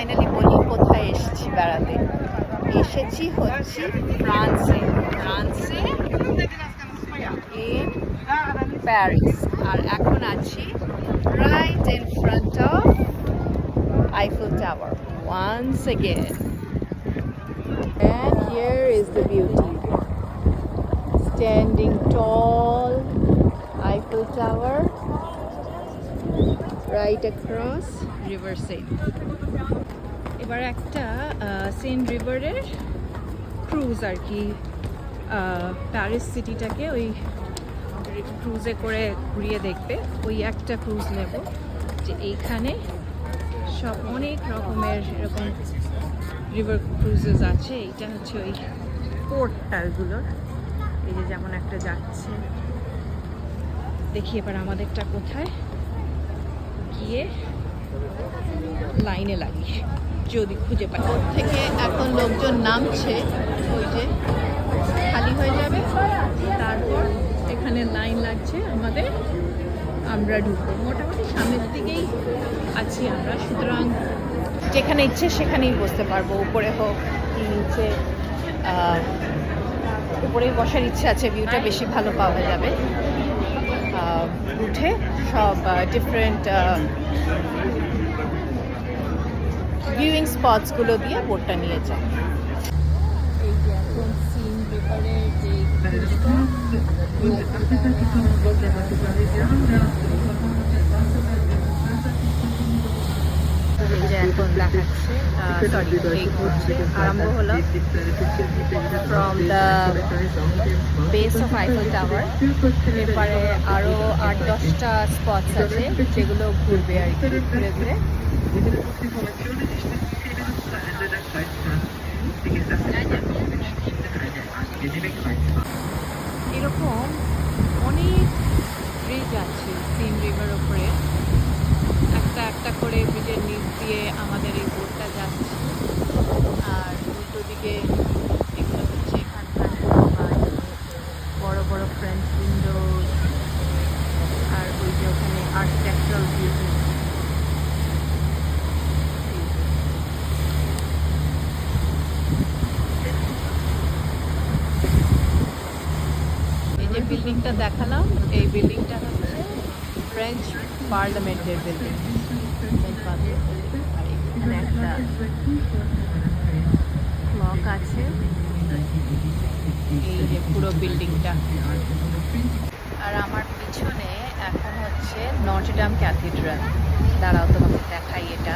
Finally বলি কোথায় এসেছি বেড়াতে। এসেছি হচ্ছে ফ্রান্সে ইন প্যারিস। আর এখন আছি right in front of Eiffel Tower once again. And here is the beauty. Standing tall, Eiffel Tower, right across River Seine. এবার একটা সেন রিভারের ক্রুজ আর কি, প্যারিস সিটিটাকে ওই ক্রুজে করে ঘুরিয়ে দেখবে। ওই একটা ক্রুজ নেব, যে এইখানে সব অনেক রকমের এরকম রিভার ক্রুজেস আছে। এইটা হচ্ছে ওই পোর্টটালগুলোর, এই যে যেমন একটা যাচ্ছে। দেখি এবার আমাদেরটা কোথায়, গিয়ে লাইনে লাগি যদি খুঁজে পাই। ওর থেকে এখন লোকজন নামছে, ওই যে খালি হয়ে যাবে, তারপর এখানে লাইন লাগছে আমাদের, আমরা ঢুকবো। মোটামুটি সামনের দিকেই আছি আমরা, সুতরাং যেখানে ইচ্ছে সেখানেই বসতে পারবো, উপরে হোক কি নিচে। উপরেই বসার ইচ্ছে আছে, ভিউটা বেশি ভালো পাওয়া যাবে। উঠে সব ডিফারেন্ট ভিউইং স্পটসগুলো দিয়ে বোটটা নিয়ে যায়। এই যে এখন সিন রিভারের যে এখন দেখাচ্ছে, সরি ঘুরছে আরম্ভ হলো from the base of Eiffel tower. এরপরে আরও 8-10টা স্পটস আছে যেগুলো ঘুরবে আর কি, ঘুরে ঘুরে। এরকম অনেক ব্রিজ আছে সিন রিভার ওপরে, একটা একটা করে ব্রিজের নিচ দিয়ে আমাদের এই বোটটা যাচ্ছে। আর উল্টো দিকে এগুলো হচ্ছে এখানকার বড় বড় ফ্রেঞ্চ উইন্ডোজ, আর ওই যে ওখানে আর্কিটেকচারাল বিউটি। এই যে বিল্ডিংটা দেখালাম, এই বিল্ডিংটা হচ্ছে ফ্রেঞ্চ পার্লামেন্টের বিল্ডিং। আর এখানে একটা ক্লক আছে, এই যে পুরো বিল্ডিংটা। আর আমার পিছনে এখন হচ্ছে নটর ডেম ক্যাথিড্রাল। দাঁড়াও তোমাকে দেখাই এটা।